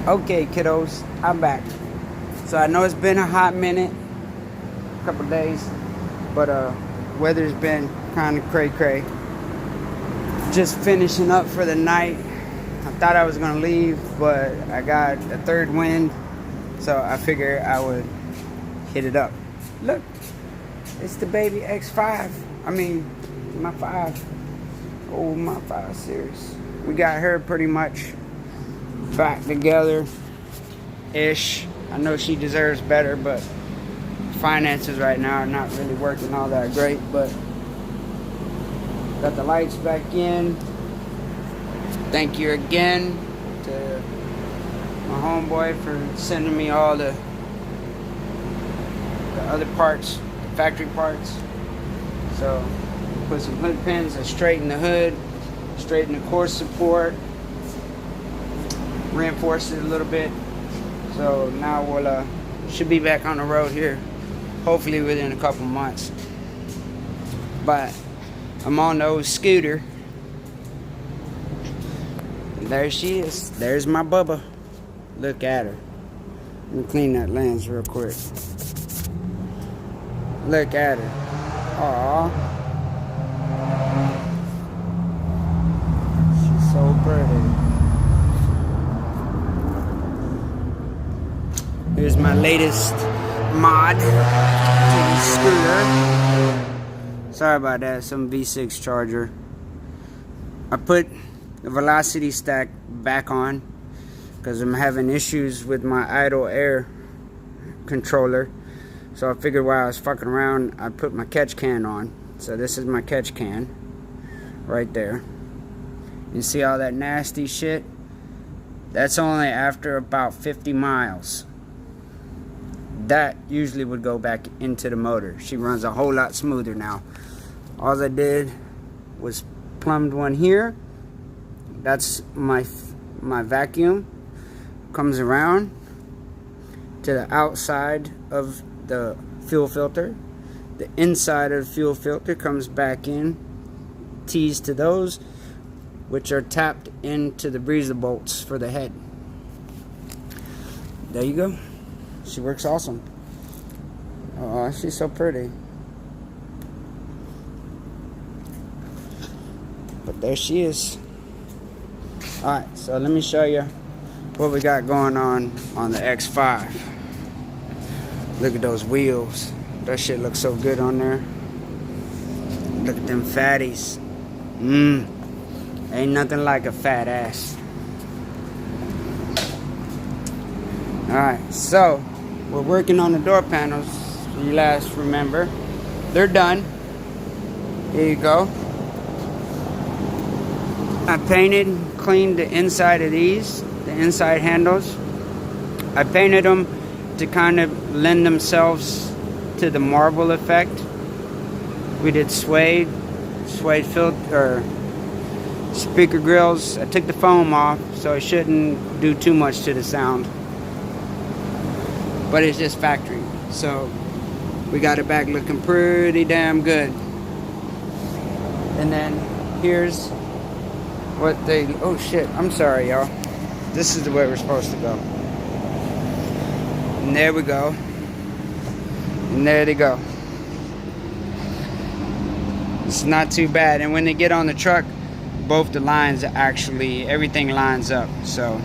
Okay, kiddos, I'm back. So I know it's been a hot minute, a couple days, but weather's been kind of cray-cray. Just finishing up for the night. I thought I was gonna leave, but I got a third wind, so I figured I would hit it up. Look, it's the baby X5. I mean, my 5. Oh, my 5 series. We got her pretty much back together-ish. I know she deserves better, but finances right now are not really working all that great. But got the lights back in. Thank you again to my homeboy for sending me all the other parts, the factory parts. So put some hood pins, I straighten the hood, straighten the core support, reinforce it a little bit. So now we'll should be back on the road here, hopefully within a couple months. But I'm on the old scooter. And there she is. There's my Bubba. Look at her. Let me clean that lens real quick. Look at her. Aww. She's so pretty. Here's my latest mod to the scooter. Sorry about that, some V6 charger. I put the velocity stack back on because I'm having issues with my idle air controller. So I figured while I was fucking around, I put my catch can on. So this is my catch can right there. You see all that nasty shit? That's only after about 50 miles. That usually would go back into the motor. She runs a whole lot smoother now. All I did was plumbed one here. That's my vacuum. Comes around to the outside of the fuel filter. The inside of the fuel filter comes back in. Tees to those, which are tapped into the breezer bolts for the head. There you go. She works awesome. Oh, she's so pretty. But there she is. Alright, so let me show you what we got going on the X5. Look at those wheels. That shit looks so good on there. Look at them fatties. Ain't nothing like a fat ass. Alright, so we're working on the door panels. You last remember. They're done. Here you go. I painted, cleaned the inside of these, the inside handles. I painted them to kind of lend themselves to the marble effect. We did suede filter, speaker grills. I took the foam off, so it shouldn't do too much to the sound. But it's just factory, so we got it back looking pretty damn good. And then here's what they, oh shit, I'm sorry y'all. This is the way we're supposed to go. And there we go. And there they go. It's not too bad. And when they get on the truck, both the lines actually, everything lines up. So,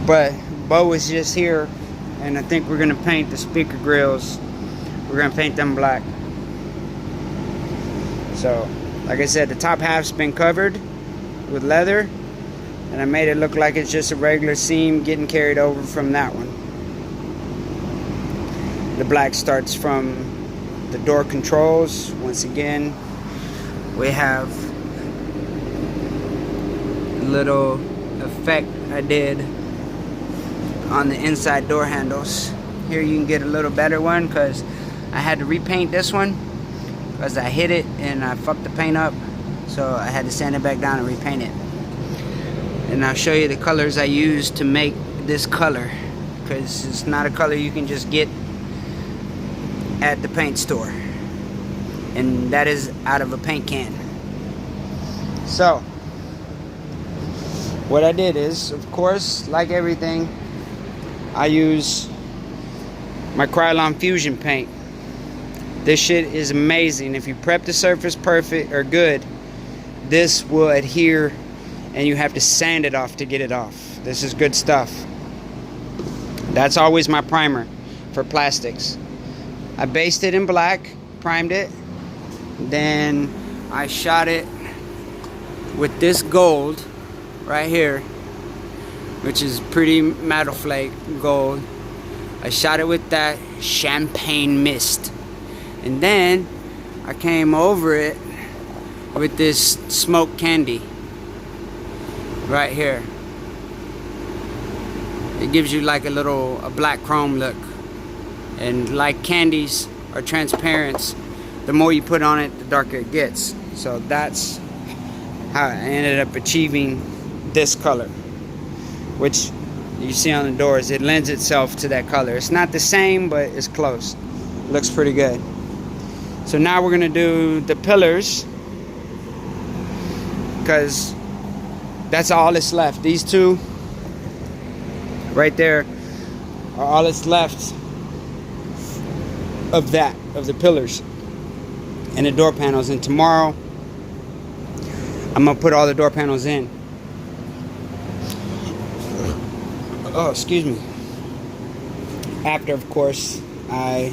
but Bo is just here, and I think we're gonna paint the speaker grills. We're gonna paint them black. So, like I said, the top half's been covered with leather, and I made it look like it's just a regular seam getting carried over from that one. The black starts from the door controls. Once again, we have a little effect I did on the inside door handles. Here you can get a little better one because I had to repaint this one because I hit it and I fucked the paint up, so I had to sand it back down and repaint it. And I'll show you the colors I used to make this color, because it's not a color you can just get at the paint store, and that is out of a paint can. So what I did is, of course, like everything, I use my Krylon Fusion paint. This shit is amazing. If you prep the surface perfect or good, this will adhere and you have to sand it off to get it off. This is good stuff. That's always my primer for plastics. I based it in black, primed it, then I shot it with this gold right here, which is pretty metal flake gold. I shot it with that champagne mist, and then I came over it with this smoked candy right here. It gives you like a black chrome look, and like candies are transparent, the more you put on it, the darker it gets. So that's how I ended up achieving this color, which you see on the doors. It lends itself to that color. It's not the same, but it's close. Looks pretty good. So now we're gonna do the pillars, because that's all that's left. These two right there are all that's left of the pillars and the door panels. And tomorrow I'm gonna put all the door panels in. Oh, excuse me. After, of course, I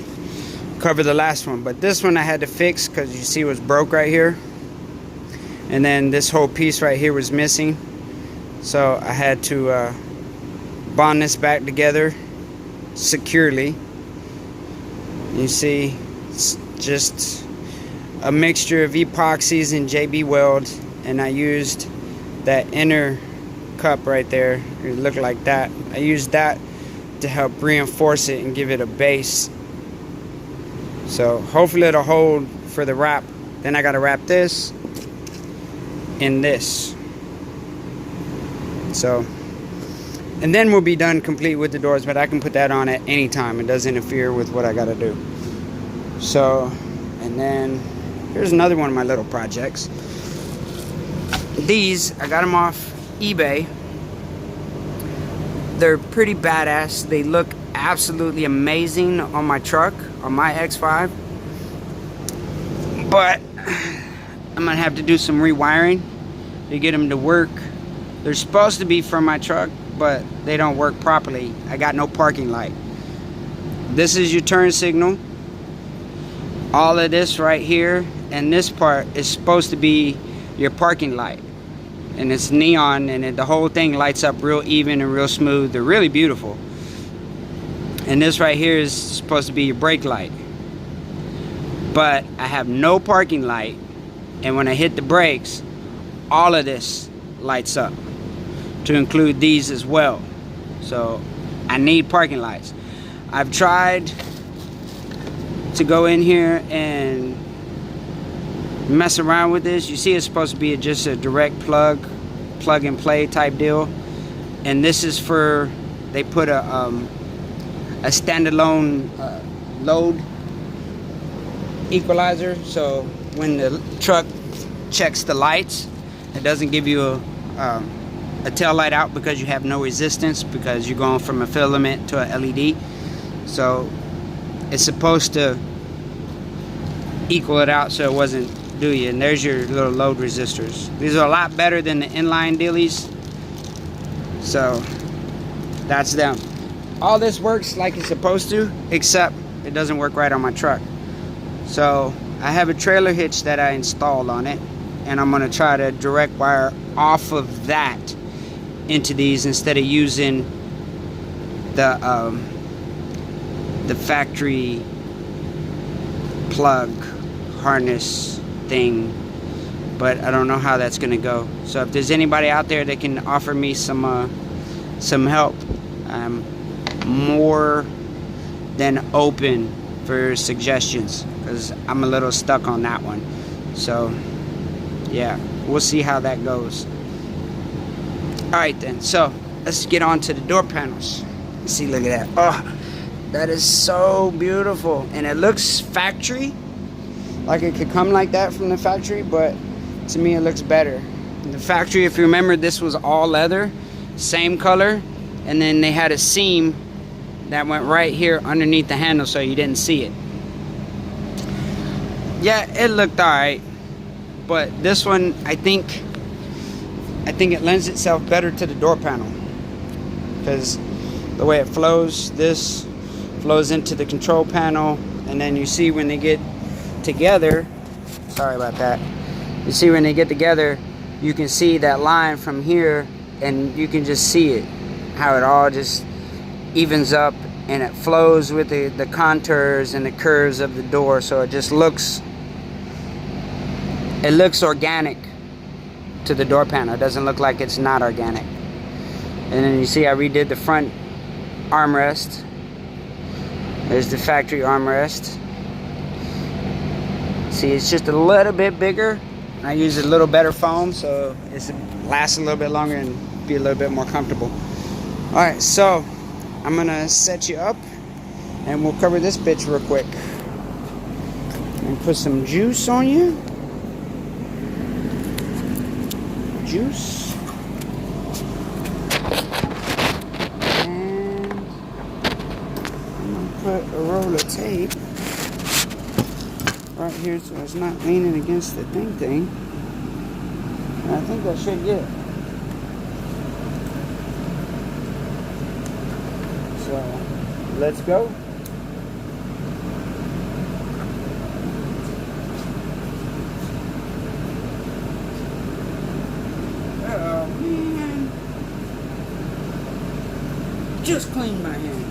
cover the last one. But this one I had to fix because you see it was broke right here. And then this whole piece right here was missing. So I had to bond this back together securely. You see, it's just a mixture of epoxies and JB Weld. And I used that inner cup right there. It looked like that. I used that to help reinforce it and give it a base. So hopefully it'll hold for the wrap. Then I gotta wrap this in this. So, and then we'll be done complete with the doors, but I can put that on at any time. It doesn't interfere with what I gotta do. So, and then here's another one of my little projects. These, I got them off eBay. They're pretty badass. They look absolutely amazing on my truck, on my X5. But I'm gonna have to do some rewiring to get them to work. They're supposed to be from my truck, but they don't work properly. I got no parking light. This is your turn signal. All of this right here and this part is supposed to be your parking light. And it's neon, and the whole thing lights up real even and real smooth. They're really beautiful. And this right here is supposed to be your brake light. But I have no parking light, and when I hit the brakes, all of this lights up, to include these as well. So I need parking lights. I've tried to go in here and mess around with this. You see, it's supposed to be just a direct plug and play type deal, and this is for, they put a standalone load equalizer, so when the truck checks the lights, it doesn't give you a tail light out because you have no resistance, because you're going from a filament to a LED. So it's supposed to equal it out so it wasn't do you. And there's your little load resistors. These are a lot better than the inline dealies, so that's them. All this works like it's supposed to, except it doesn't work right on my truck. So I have a trailer hitch that I installed on it, and I'm gonna try to direct wire off of that into these instead of using the factory plug harness thing. But I don't know how that's gonna go. So if there's anybody out there that can offer me some help, I'm more than open for suggestions, because I'm a little stuck on that one. So yeah, we'll see how that goes. Alright then, so let's get on to the door panels. See, look at that. Oh, that is so beautiful. And it looks factory, like it could come like that from the factory, but to me it looks better. The factory, if you remember, this was all leather, same color, and then they had a seam that went right here underneath the handle so you didn't see it. Yeah, it looked alright, but this one, I think it lends itself better to the door panel because the way it flows, this flows into the control panel, and then you see when they get together, sorry about that, you see when they get together, you can see that line from here, and you can just see it, how it all just evens up, and it flows with the contours and the curves of the door, so it just looks organic to the door panel. It doesn't look like it's not organic. And then you see I redid the front armrest. There's the factory armrest. See, it's just a little bit bigger. I use a little better foam, so it lasts a little bit longer and be a little bit more comfortable. Alright, so I'm gonna set you up and we'll cover this bitch real quick. And put some juice on you. Juice. And I'm gonna put a roll of tape right here so it's not leaning against the thing. And I think that should get it. So let's go. Oh man, just clean my hands.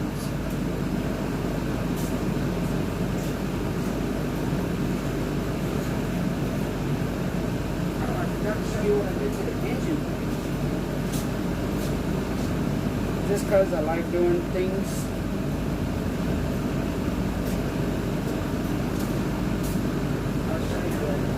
Show you what I did to the engine. Just because I like doing things. I'll show you what I did.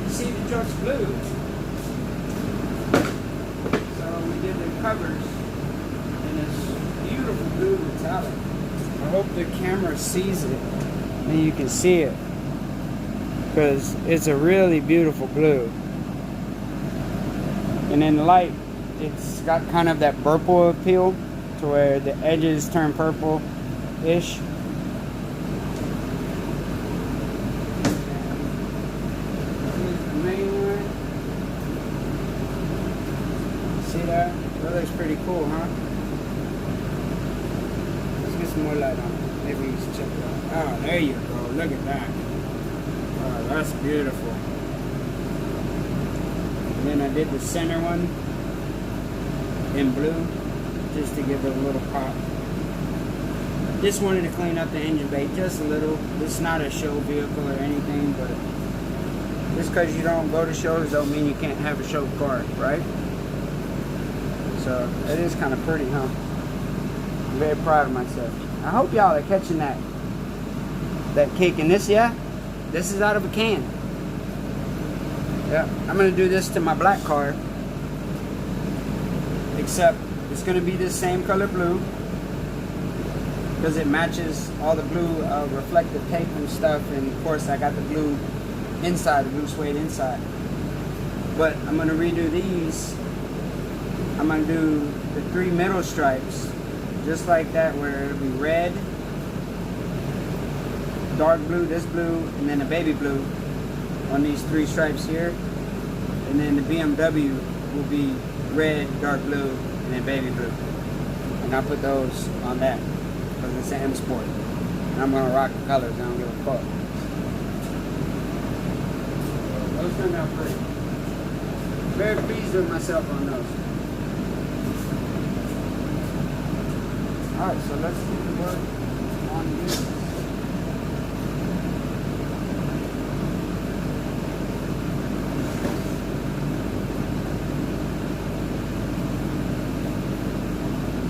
See, the truck's blue, so we did the covers in this beautiful blue metallic. I hope the camera sees it and you can see it, because it's a really beautiful blue. And in the light, it's got kind of that purple appeal to where the edges turn purple-ish. See that? That looks pretty cool, huh? Let's get some more light on it. Maybe you should check it out. Oh, there you go. Look at that. Oh, that's beautiful. And then I did the center one in blue, just to give it a little pop. Just wanted to clean up the engine bay just a little. It's not a show vehicle or anything, but just because you don't go to shows don't mean you can't have a show car, right? So it is kind of pretty, huh? I'm very proud of myself. I hope y'all are catching that kick. And this, yeah, this is out of a can. Yeah, I'm gonna do this to my black car, except it's gonna be this same color blue because it matches all the blue reflective tape and stuff. And of course, I got the blue inside, the blue suede inside. But I'm gonna redo these. I'm going to do the 3 middle stripes, just like that, where it'll be red, dark blue, this blue, and then a baby blue on these 3 stripes here. And then the BMW will be red, dark blue, and then baby blue. And I'll put those on that, because it's an M Sport. And I'm going to rock the colors, I don't give a fuck. Those turned out pretty. Very pleased with myself on those. Alright, so let's get to work on this.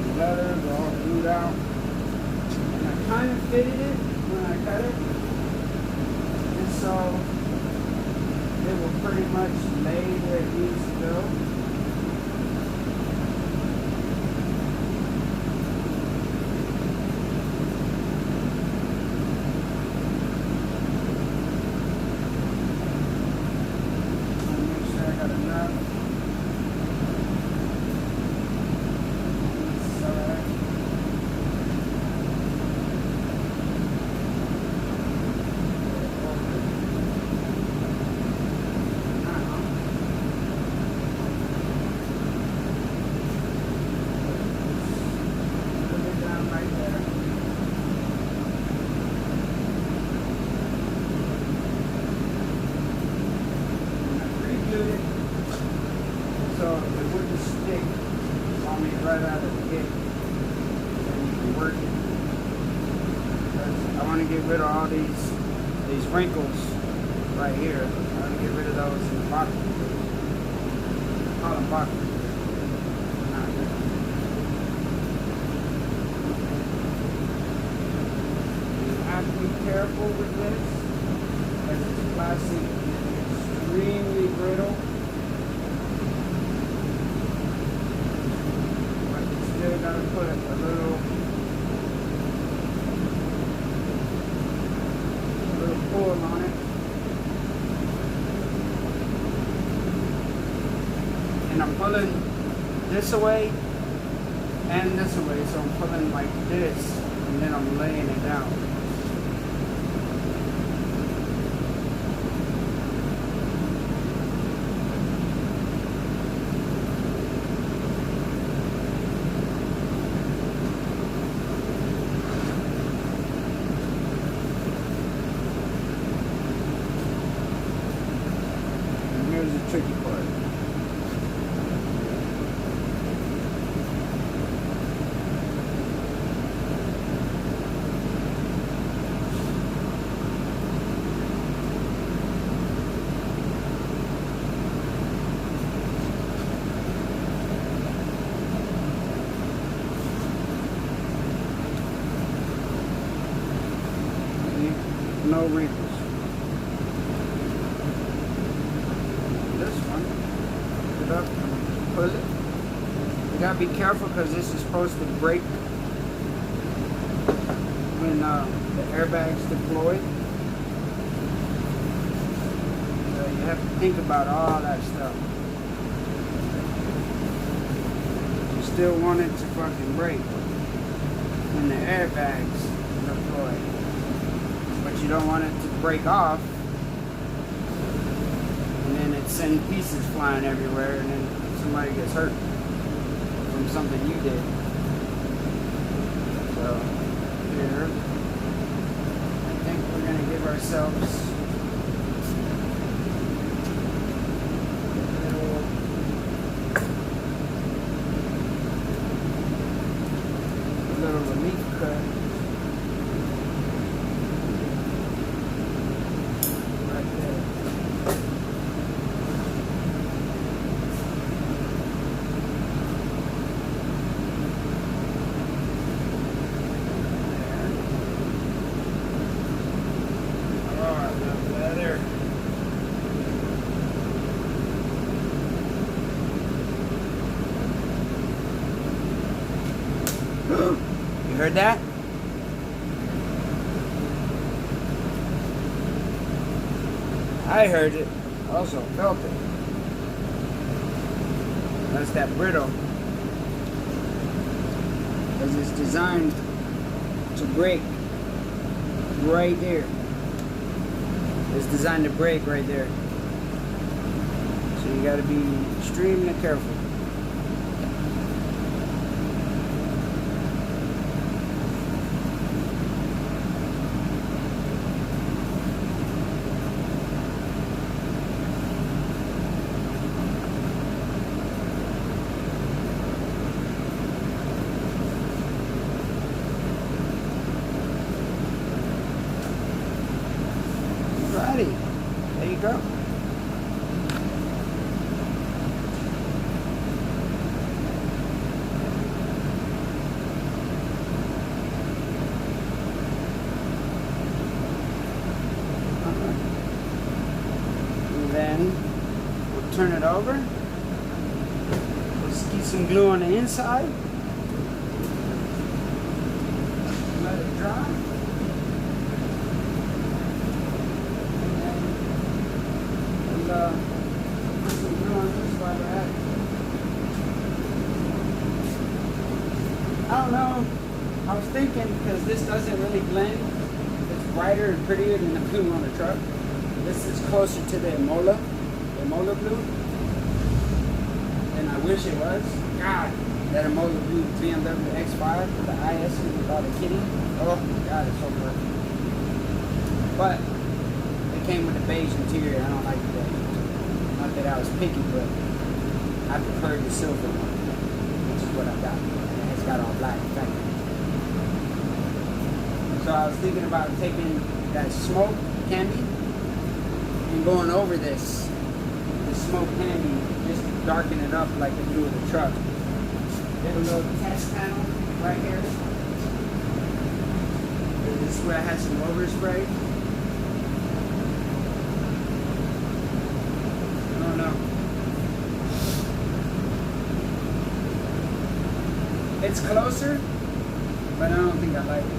The letters are all glued out. And I kind of fitted it when I will pretty much lay where it needs to go. Make sure I got enough. So it wouldn't stick on me right out of the gate. And you can work it. Because I want to get rid of all these wrinkles right here. I want to get rid of those in the bottom. I call them bottom. You have to be careful with this. Because it's plastic and extremely brittle. Still gotta put a little pull on it. And I'm pulling this away and this away, so I'm pulling like this and then I'm laying it down. Here's the tricky part. No wrinkles. It up and pull it. You gotta be careful because this is supposed to break when the airbag's deployed. So you have to think about all that stuff. You still want it to fucking break when the airbag's deployed, but you don't want it to break off. And then it sends pieces flying everywhere, and then somebody gets hurt from something you did. So here, I think we're gonna give ourselves a little relief cut. You heard that? I heard it. Also felt it. That's that brittle. Because it's designed to break right there. It's designed to break right there. So you gotta be extremely careful. Alrighty, there you go. then we'll turn it over. Let's get some glue on the inside. Let it dry. And put some glue on this while we're at it. I don't know. I was thinking, because this doesn't really blend, it's brighter and prettier than the blue on the truck. This is closer to the Emola blue than I wish it was. God, that Emola blue BMW X5 with the IS without a kitty. Oh God, it's so perfect. But it came with a beige interior. I don't like the beige. Not that I was picky, but I preferred the silver one, which is what I got. And it's got all black effect. So I was thinking about taking that smoke candy and going over this smoke candy, just darken it up like the blue of the truck. Get a little test panel right here. This is where I had some overspray. I don't know. It's closer, but I don't think I like it.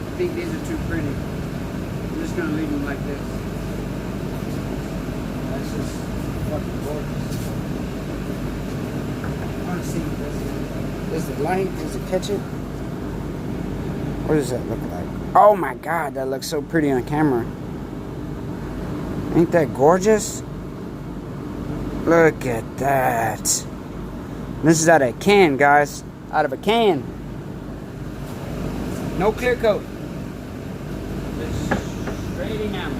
I think these are too pretty. I'm just gonna leave them like this. That's just fucking gorgeous. I wanna see what this is. Is it light? Does it catch it? What does that look like? Oh my God, that looks so pretty on camera. Ain't that gorgeous? Look at that. This is out of a can, guys. Out of a can. No clear coat. Straight enamel.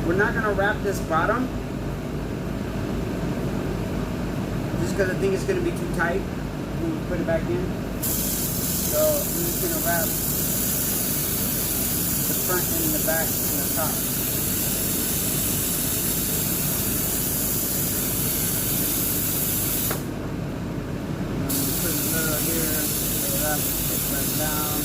We're not going to wrap this bottom just because I think it's going to be too tight when we put it back in. So I'm just going to wrap the front and the back and the top. And we put a little here, wrap it back down.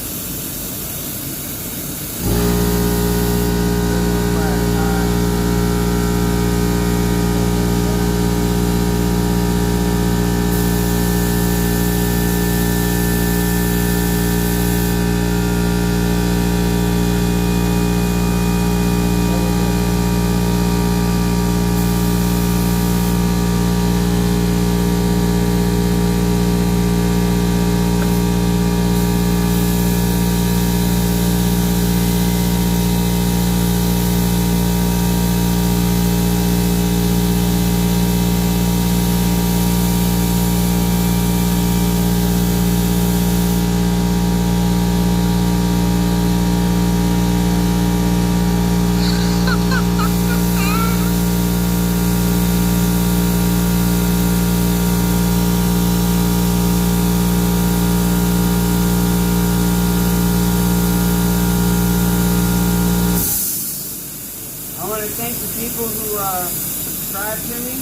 Thank the people who subscribe to me.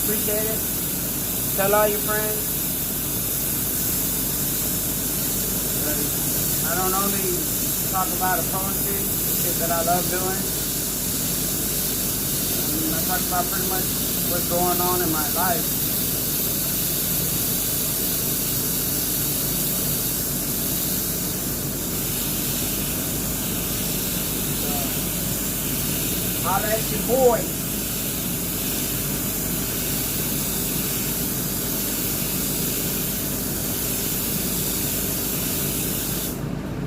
Appreciate it. Tell all your friends. I don't only talk about poetry, shit that I love doing. I talk about pretty much what's going on in my life. Holla at your boy.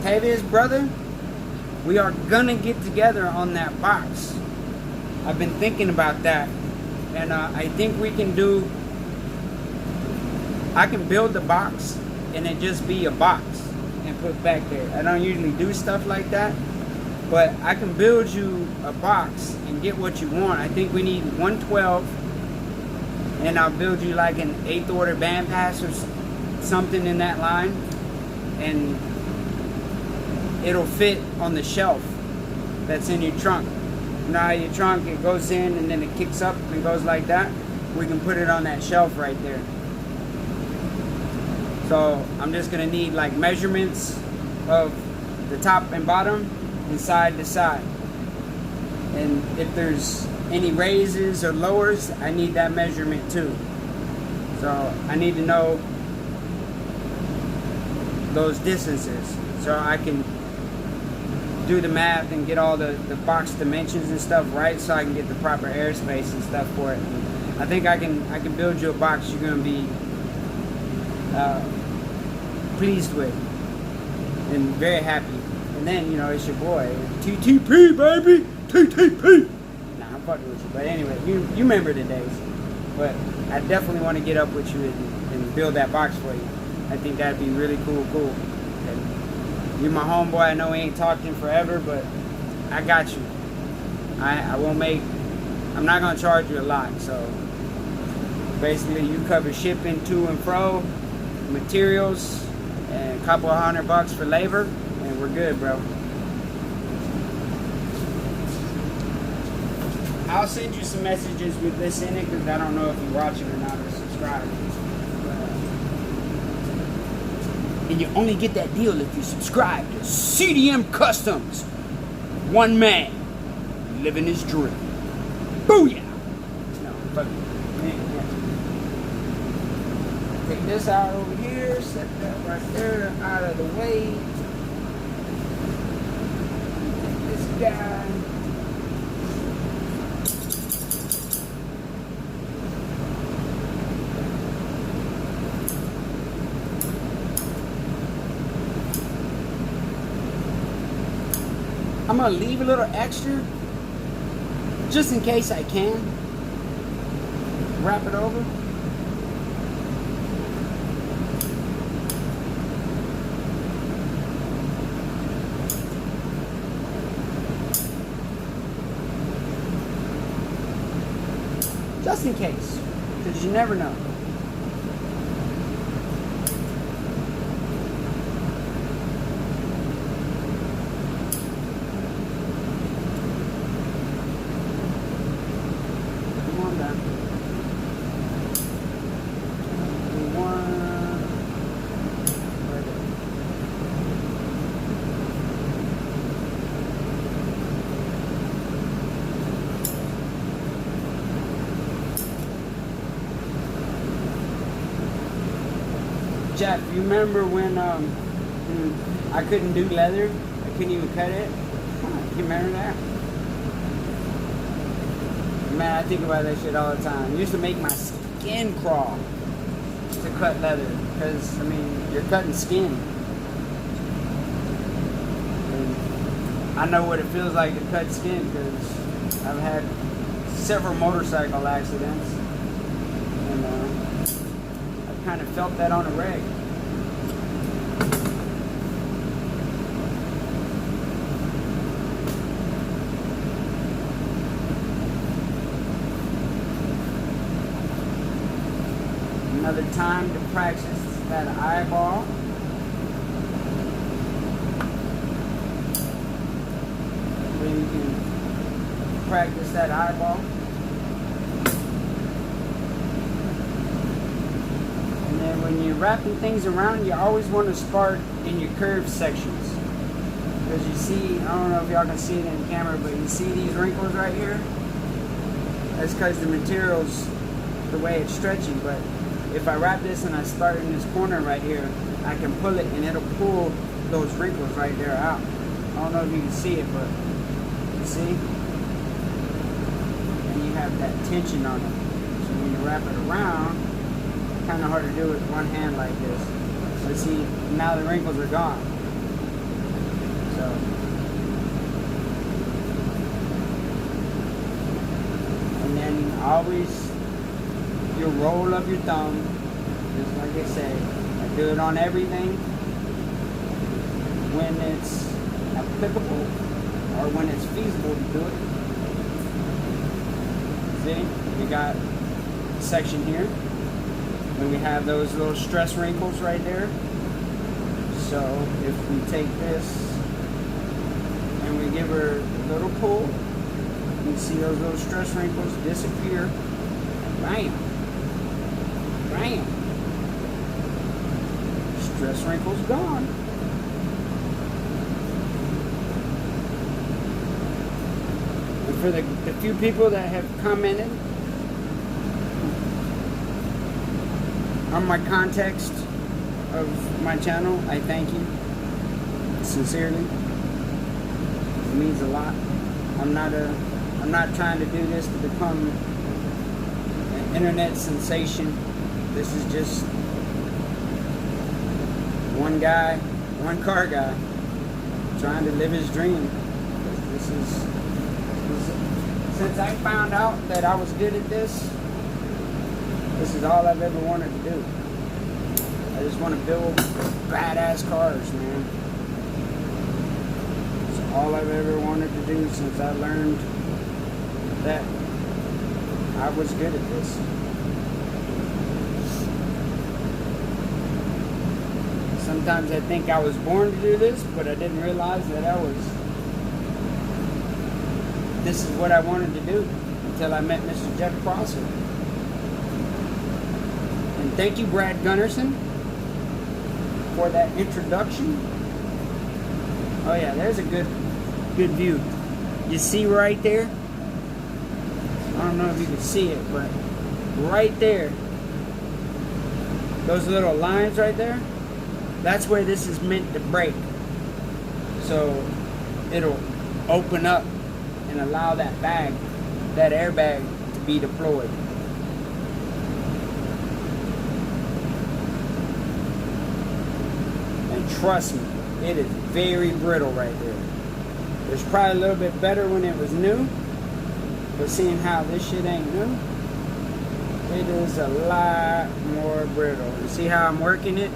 Tavia's brother, we are gonna get together on that box. I've been thinking about that, and I think we can do. I can build the box and it just be a box and put back there. I don't usually do stuff like that, But I can build you a box and get what you want. I think we need 112, and I'll build you like an 8th order bandpass or something in that line, and it'll fit on the shelf that's in your trunk. Now your trunk, it goes in and then it kicks up and goes like that. We can put it on that shelf right there. So I'm just gonna need like measurements of the top and bottom and side to side. And if there's any raises or lowers, I need that measurement too. So I need to know those distances so I can do the math and get all the box dimensions and stuff right, so I can get the proper airspace and stuff for it. I think I can build you a box you're gonna be pleased with and very happy. And then, you know, it's your boy TTP, baby, TTP. Nah, I'm fucking with you, but anyway, you remember the days. But I definitely want to get up with you and build that box for you. I think that'd be really cool. And you're my homeboy. I know we ain't talked in forever, but I got you. I won't make. I'm not gonna charge you a lot. So basically, you cover shipping to and fro, materials, and a couple of $100 for labor, and we're good, bro. I'll send you some messages with this in it, because I don't know if you're watching or not or subscribed. And you only get that deal if you subscribe to CDM Customs. One man living his dream. Booyah! No, fuck it. Take this out over here, set that right there out of the way. Take this guy. I'm gonna leave a little extra just in case I can. Wrap it over. Just in case, because you never know. Jeff, you remember when I couldn't do leather? I couldn't even cut it? You remember that? Man, I think about that shit all the time. It used to make my skin crawl to cut leather. Because, I mean, you're cutting skin. And I know what it feels like to cut skin because I've had several motorcycle accidents. And I've kind of felt that on a reg. Another time to practice that eyeball. Where you can practice that eyeball. And then when you're wrapping things around, you always want to start in your curved sections. Because you see, I don't know if y'all can see it in the camera, but you see these wrinkles right here? That's because the material's the way it's stretching, but if I wrap this and I start in this corner right here, I can pull it and it'll pull those wrinkles right there out. I don't know if you can see it, but you see? And you have that tension on it. So when you wrap it around, it's kind of hard to do with one hand like this. But see, now the wrinkles are gone. So. And then always your roll of your thumb, just like I say. I do it on everything when it's applicable. or when it's feasible to do it. See, we got a section here, and we have those little stress wrinkles right there. So if we take this and we give her a little pull, you can see those little stress wrinkles disappear. Bam! Bam! Stress wrinkles gone. And for the few people that have commented on my context of my channel, I thank you sincerely. It means a lot. I'm not trying to do this to become an internet sensation. This is just one guy, one car guy, trying to live his dream. Since I found out that I was good at this is all I've ever wanted to do. I just want to build badass cars, man. It's all I've ever wanted to do since I learned that I was good at this. Sometimes I think I was born to do this, but I didn't realize that this is what I wanted to do until I met Mr. Jeff Prosser. And thank you, Brad Gunnarsson, for that introduction. Oh yeah, there's a good view. You see right there? I don't know if you can see it, but right there, those little lines right there, that's where this is meant to break. So it'll open up and allow that airbag to be deployed. And trust me, it is very brittle right there. It's probably a little bit better when it was new, but seeing how this shit ain't new, it is a lot more brittle. You see how I'm working it?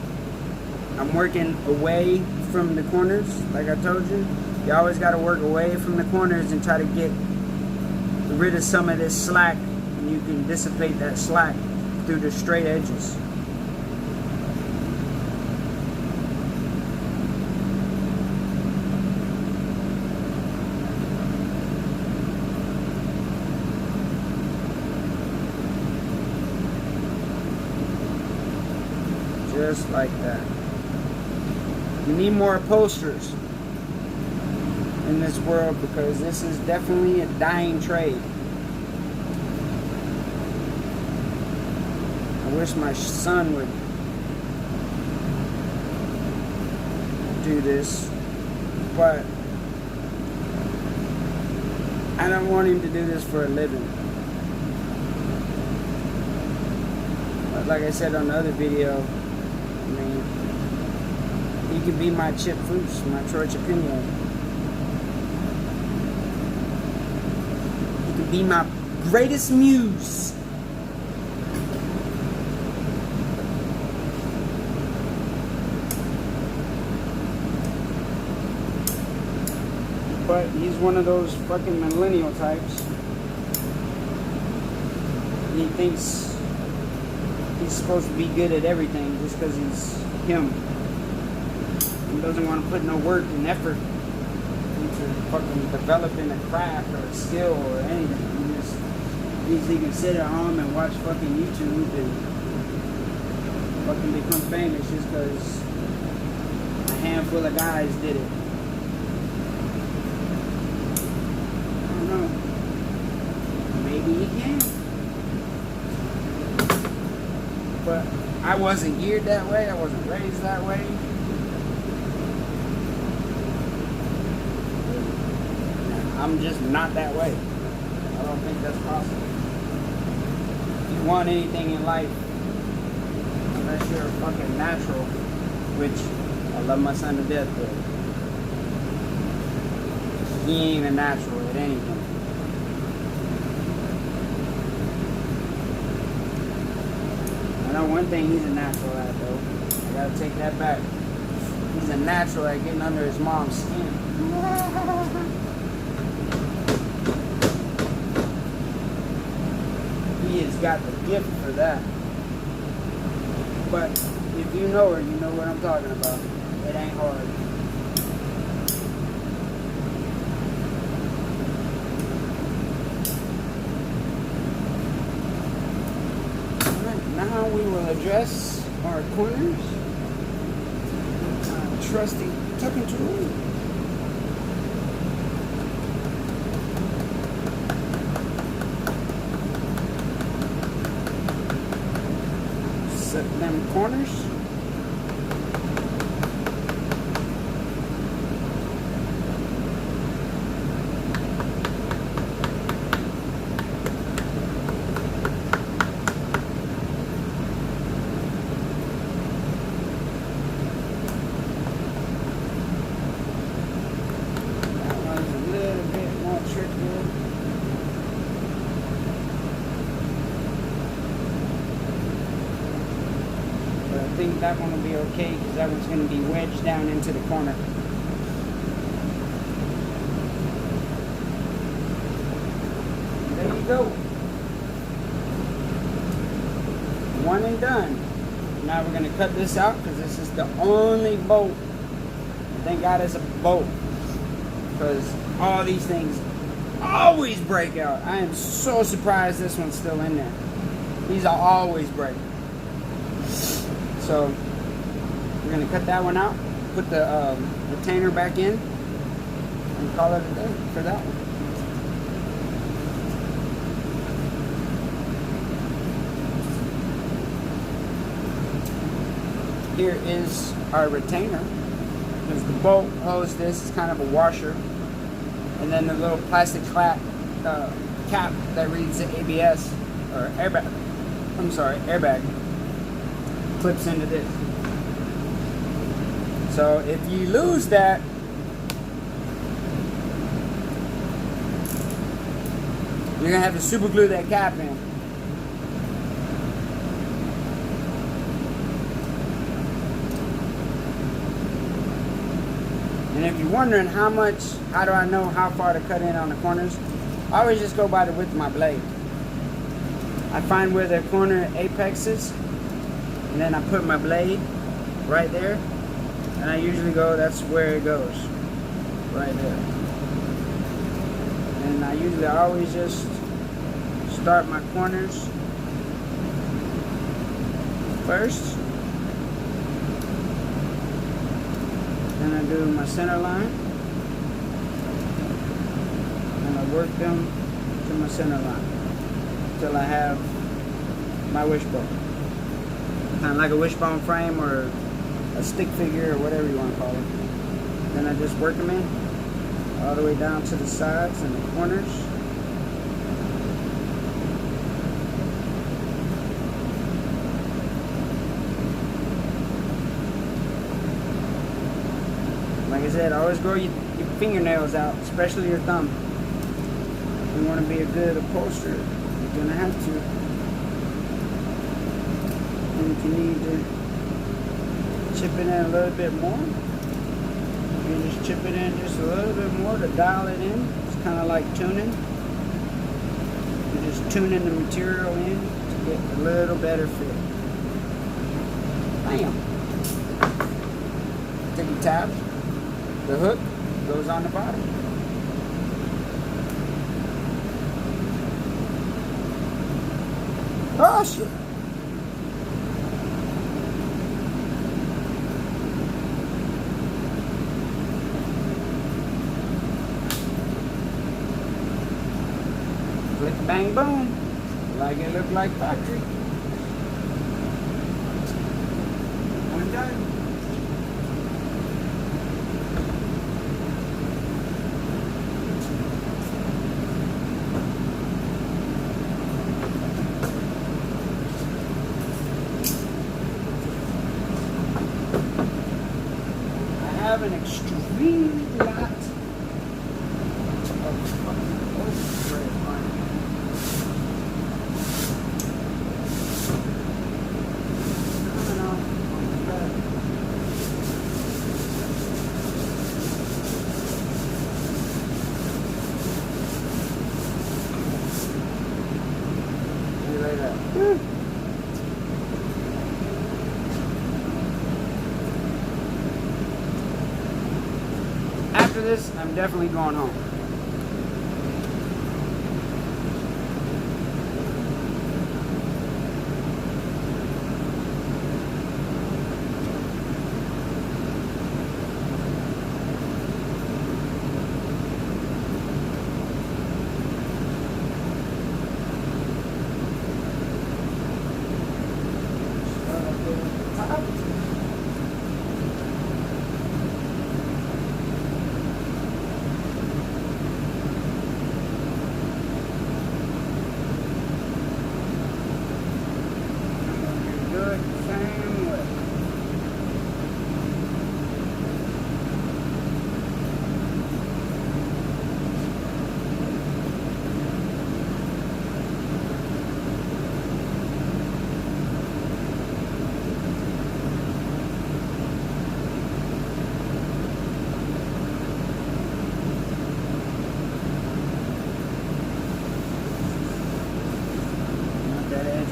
I'm working away from the corners, like I told you. You always got to work away from the corners and try to get rid of some of this slack, and you can dissipate that slack through the straight edges. Just like that. We need more upholsterers in this world because this is definitely a dying trade. I wish my son would do this, but I don't want him to do this for a living. But like I said on the other video, I mean, he could be my Chip Fuchs, my Troy Chapino. He could be my greatest muse. But he's one of those fucking millennial types. He thinks he's supposed to be good at everything just because he's him. He doesn't want to put no work and effort into fucking developing a craft or a skill or anything. He just thinks he can sit at home and watch fucking YouTube and fucking become famous just because a handful of guys did it. I don't know. Maybe he can. But I wasn't geared that way. I wasn't raised that way. I'm just not that way. I don't think that's possible. If you want anything in life, unless you're fucking natural, which I love my son to death, but he ain't even natural at anything. I know one thing he's a natural at, though. I gotta take that back. He's a natural at getting under his mom's skin. got the gift for that. But if you know her, you know what I'm talking about. It ain't hard. Alright, now we will address our corners. Trusty tucking tool. Set them corners. I think that one will be okay because that one's going to be wedged down into the corner. There you go. One and done. Now we're going to cut this out because this is the only bolt. Thank God it's a bolt, because all these things always break out. I am so surprised this one's still in there. These are always break. So we're going to cut that one out, put the retainer back in, and call it a day for that one. Here is our retainer. Because the bolt holds this, it's kind of a washer. And then the little plastic cap that reads the ABS, or airbag, airbag, clips into this. So if you lose that, you're gonna have to super glue that cap in. And if you're wondering how do I know how far to cut in on the corners, I always just go by the width of my blade. I find where the corner apex is, and then I put my blade right there, and I usually go, that's where it goes, right there. And I always just start my corners first, then I do my center line, and I work them to my center line until I have my wishbone. Kind of like a wishbone frame or a stick figure or whatever you want to call it. Then I just work them in all the way down to the sides and the corners. Like I said, always grow your fingernails out, especially your thumb. If you want to be a good upholsterer, you're going to have to. And if you need to chip it in a little bit more, you just chip it in just a little bit more to dial it in. It's kind of like tuning. You're just tuning the material in to get a little better fit. Bam! Take your tab. The hook goes on the bottom. Oh shit! Click, bang, boom. Like it looked like factory. I'm done. I have an extreme lot of fucking overspray on it. I'm definitely going home.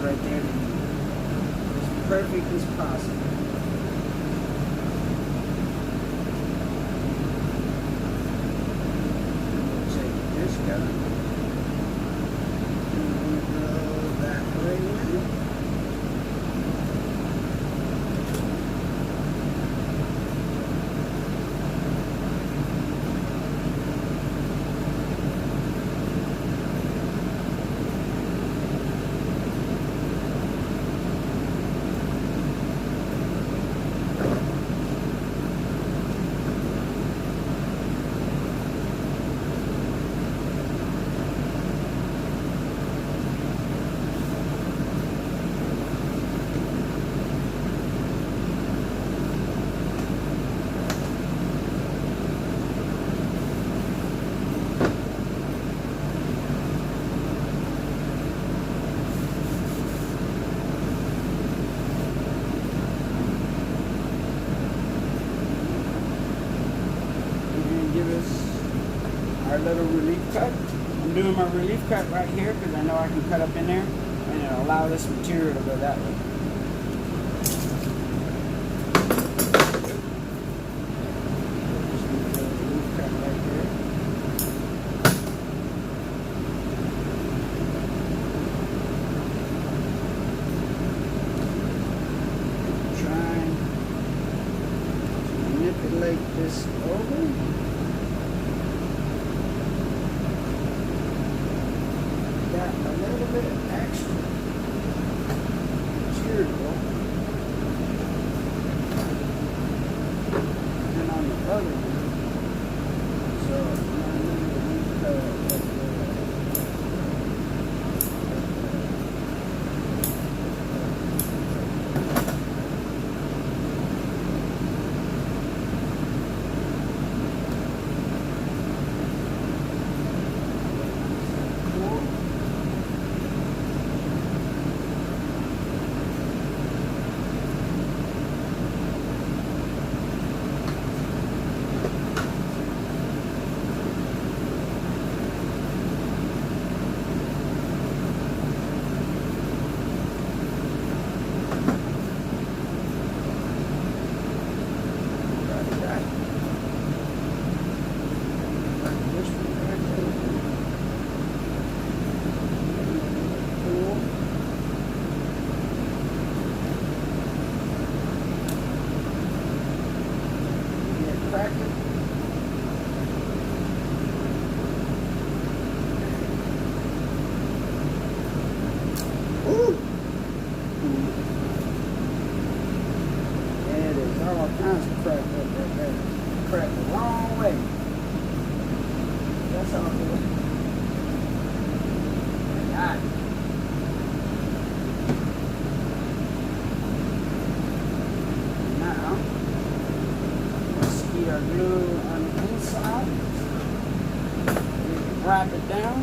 Right there, as perfect as possible. Take this guy. Go that way. Our little relief cut. I'm doing my relief cut right here because I know I can cut up in there and it'll allow this material to go that way. Relief cut right there. Trying to manipulate this over. Got a little bit of extra material, and on the other one, so I'm going to cut cracked the wrong way. That's all good. I got it. Now, let's get our glue on the inside. Wrap it down.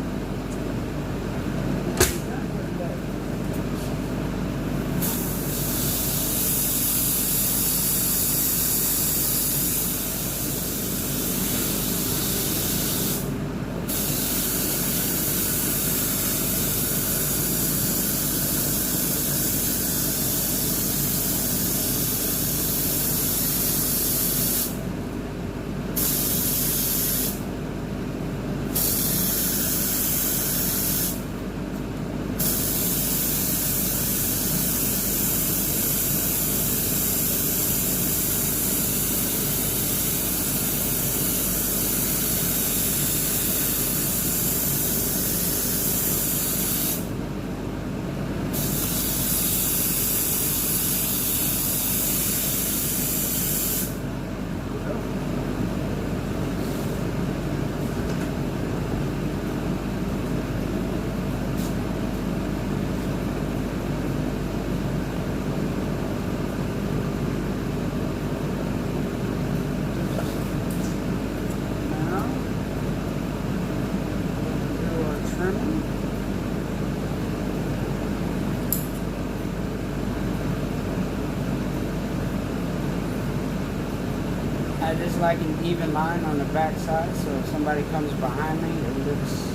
it is like an even line on the back side, so if somebody comes behind me, it looks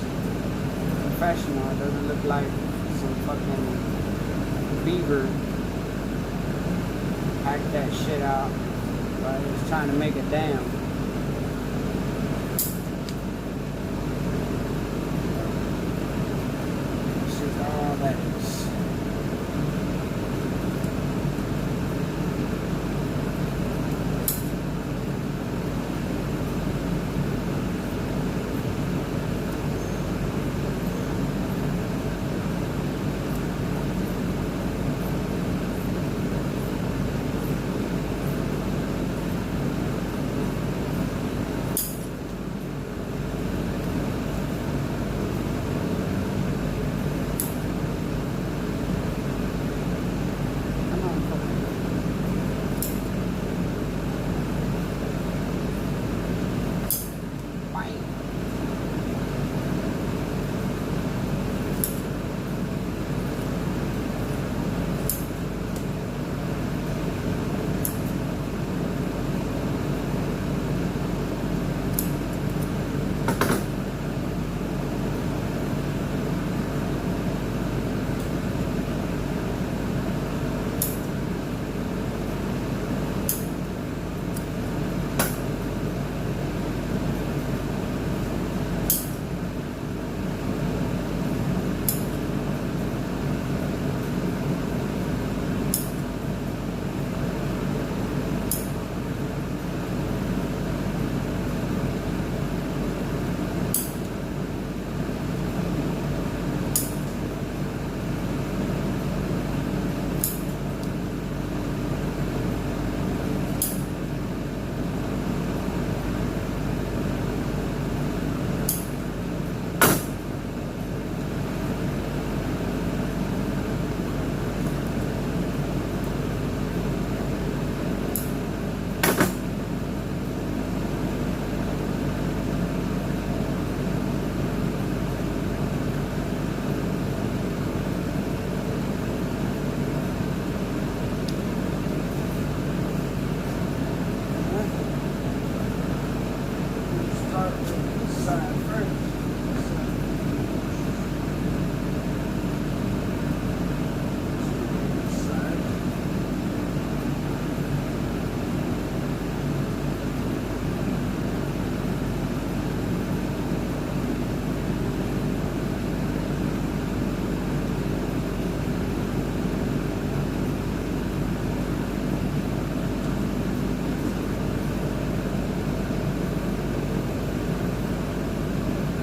professional. It doesn't look like some fucking beaver hacked that shit out while he was trying to make a dam. This is all that is.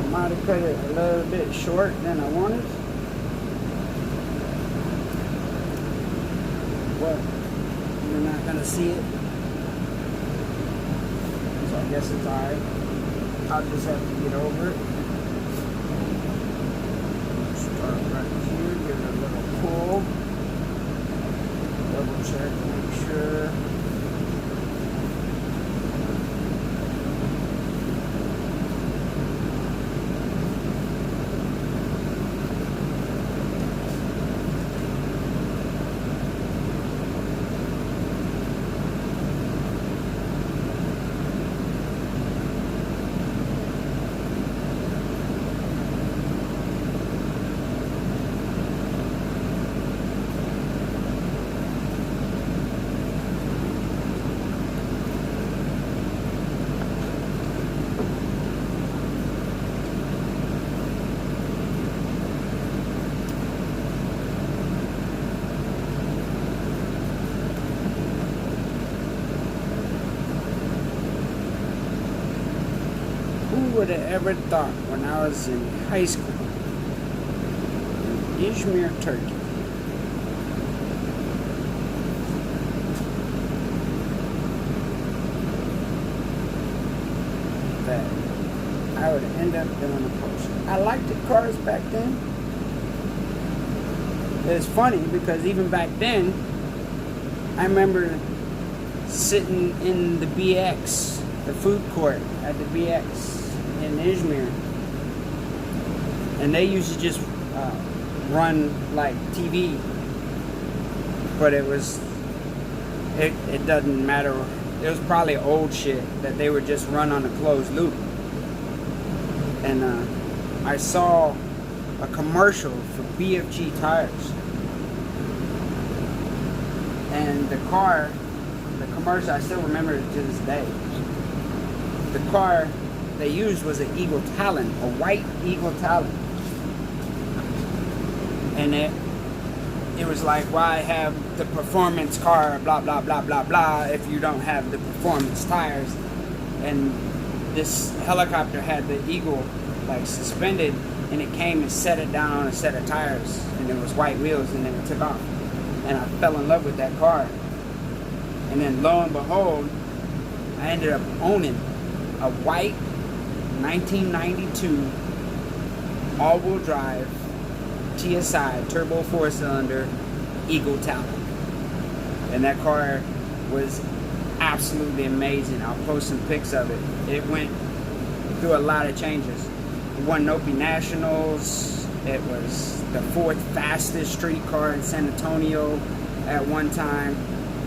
Might have cut it a little bit short than I wanted. But you're not gonna see it. So I guess it's alright. I'll just have to get over it. Start right here, give it a little pull. Double check, make sure. Who would have ever thought when I was in high school in Izmir, Turkey, that I would end up doing a Porsche. I liked the cars back then. It's funny because even back then, I remember sitting in the BX, the food court at the BX in Izmir, and they used to just run like TV, but it doesn't matter it was probably old shit that they would just run on a closed loop. And I saw a commercial for BFG tires, and the commercial, I still remember it to this day. The car they used was an Eagle Talon, a white Eagle Talon, and it was like, why have the performance car, blah blah blah blah blah, if you don't have the performance tires? And this helicopter had the Eagle like suspended, and it came and set it down on a set of tires, and it was white wheels, and then it took off. And I fell in love with that car. And then lo and behold, I ended up owning a white 1992 all-wheel drive TSI turbo 4-cylinder Eagle Talon. And that car was absolutely amazing. I'll post some pics of it. It went through a lot of changes. It won Nopi Nationals. It was the 4th fastest street car in San Antonio at one time.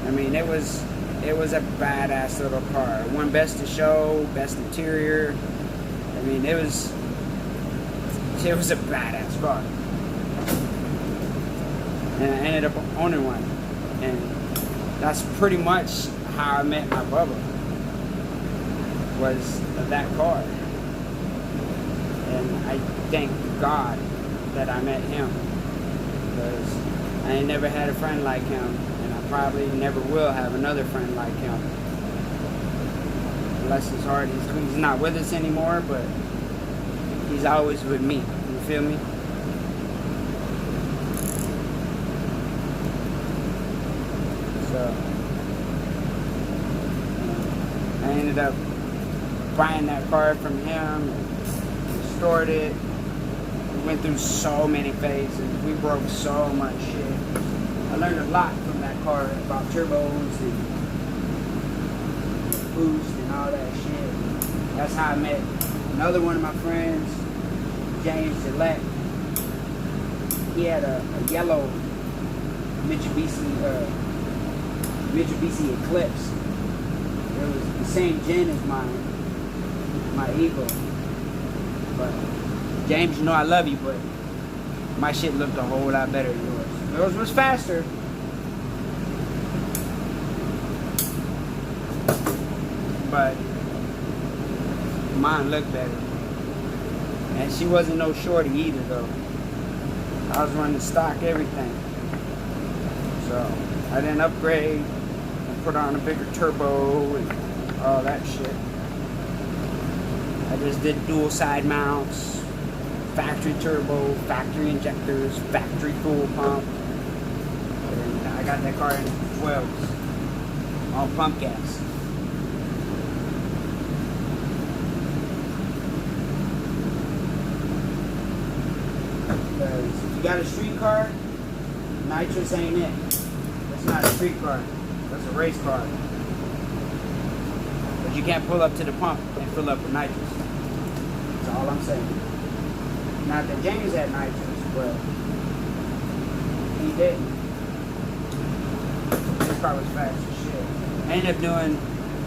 I mean, it was a badass little car. It won Best of Show, Best Interior. I mean, it was a badass car. And I ended up owning one. And that's pretty much how I met my Bubba, was that car. And I thank God that I met him, because I ain't never had a friend like him, and I probably never will have another friend like him. Bless his heart, he's not with us anymore, but he's always with me. You feel me? So I ended up buying that car from him and restored it. We went through so many phases. We broke so much shit. I learned a lot from that car about turbos and boost and all that shit. That's how I met another one of my friends, James Gillette. He had a yellow Mitsubishi Eclipse. It was the same gen as my Eagle. But James, you know I love you, but my shit looked a whole lot better than yours. Yours was faster. But mine looked better. And she wasn't no shorty either, though. I was running stock everything. So I didn't upgrade and put on a bigger turbo and all that shit. I just did dual side mounts, factory turbo, factory injectors, factory fuel pump. And I got that car in 12s, all pump gas. Because if you got a street car, nitrous ain't it. That's not a street car. That's a race car. But you can't pull up to the pump and fill up with nitrous. That's all I'm saying. Not that James had nitrous, but he didn't. His car was fast as shit. I ended up doing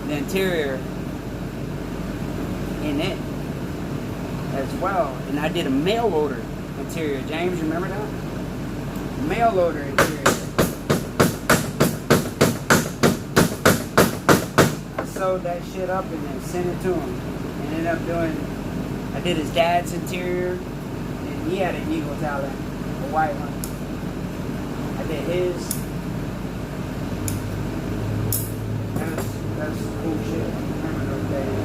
the interior in it as well. And I did a mail loader interior. James, you remember that? Mail loader interior. I sewed that shit up and then sent it to him. And ended up doing, I did his dad's interior, and he had an Eagle Talon, a white one. I did his. That's cool shit. I remember those days.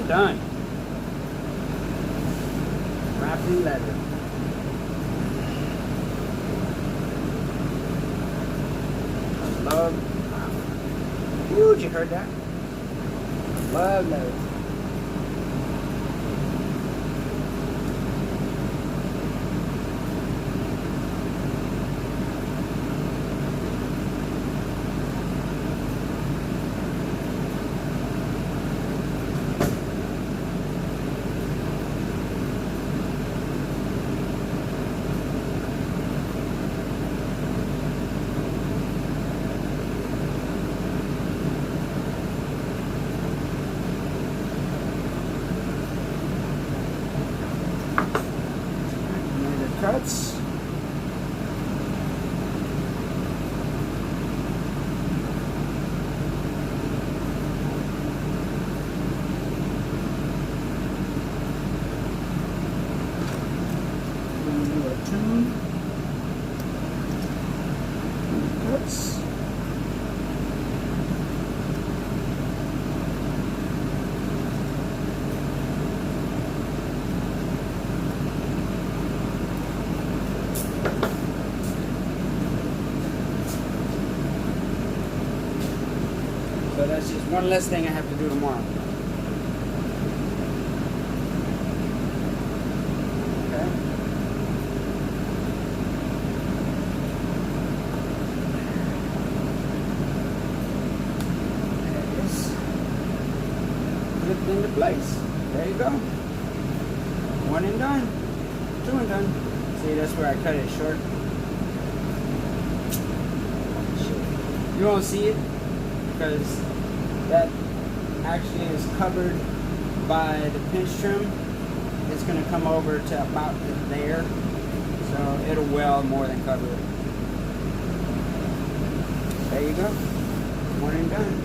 Done. love. Ooh, you heard that? Love those. Cuts. We'll do a tune. Cuts. So that's just one less thing I have to do tomorrow. Okay. There it is. Flipped into place. There you go. One and done. Two and done. See, that's where I cut it short. You won't see it because that actually is covered by the pinch trim. It's going to come over to about there, so it'll well more than cover it. There you go, one and done.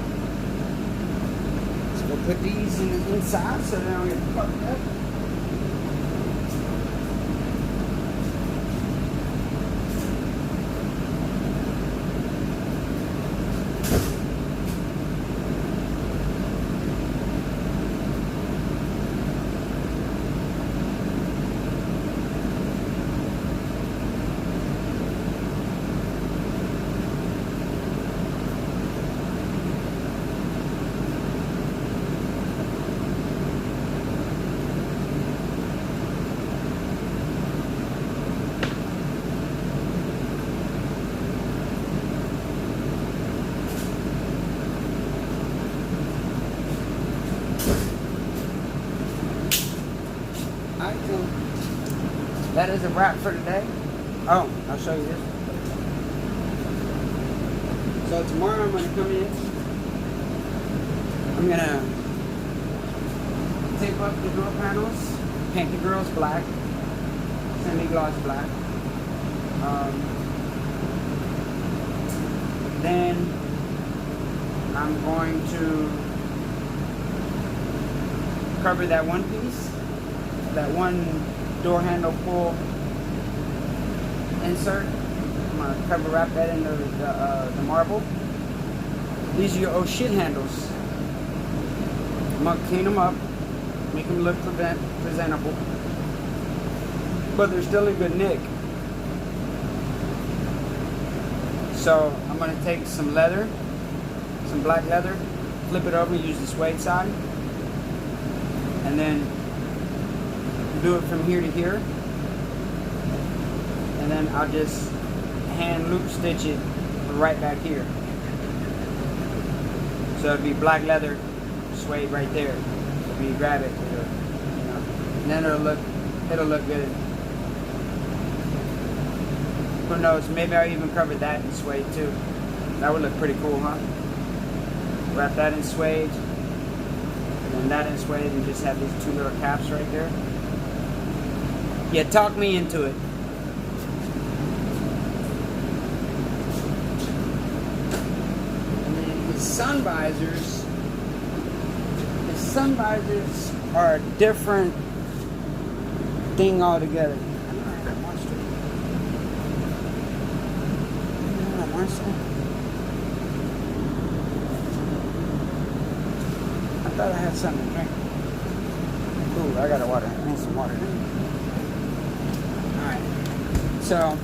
Let's go put these in the inside so they don't get fucked up. That is a wrap for today. Oh, I'll show you this. So tomorrow I'm going to come in. I'm going to tape up the door panels, paint the girls black, semi-gloss black. Then I'm going to cover that one piece, that one door handle pull insert. I'm gonna cover wrap that into the marble. These are your oh shit handles. I'm gonna clean them up, make them look presentable, but they're still in good nick. So I'm gonna take some leather, some black leather, flip it over, use the suede side, and then do it from here to here, and then I'll just hand loop stitch it right back here. So it'll be black leather suede right there. So when you grab it, and then it'll look good. Who knows? Maybe I'll even cover that in suede too. That would look pretty cool, huh? Wrap that in suede, and then that in suede, and just have these two little caps right there. Yeah, talk me into it. And then his sun visors are a different thing altogether. I thought I had something to drink. Ooh, I got a water. I need some water. So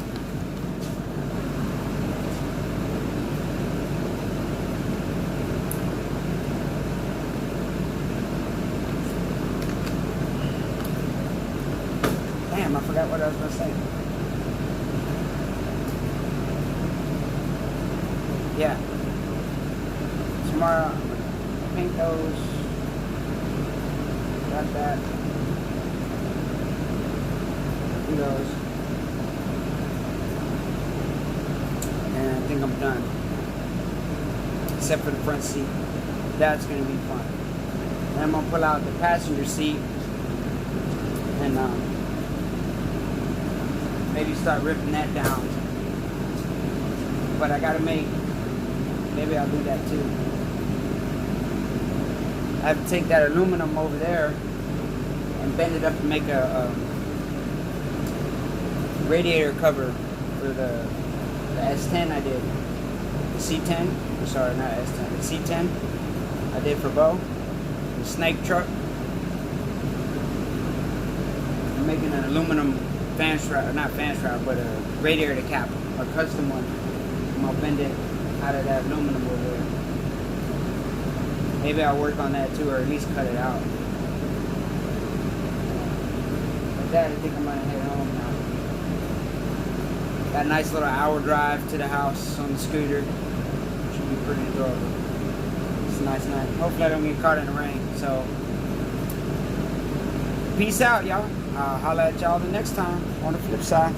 what I was gonna say. Yeah. Tomorrow I'm gonna paint those. Got that. Do those. And I think I'm done. Except for the front seat. That's gonna be fun. And I'm gonna pull out the passenger seat and maybe start ripping that down. But I gotta maybe I'll do that too. I have to take that aluminum over there and bend it up to make a radiator cover for the S10 I did. The C10, sorry, not S10, the C10 I did for Bo. The snake truck. I'm making an aluminum fan shroud, not fan shroud, but a radiator cap, a custom one. I'm gonna bend it out of that aluminum over there. Maybe I'll work on that too, or at least cut it out. With that, I think I'm gonna head home now. Got a nice little hour drive to the house on the scooter. Should be pretty enjoyable. It's a nice night. Hopefully I don't get caught in the rain. So, peace out, y'all. I'll holla at y'all the next time on the flip side.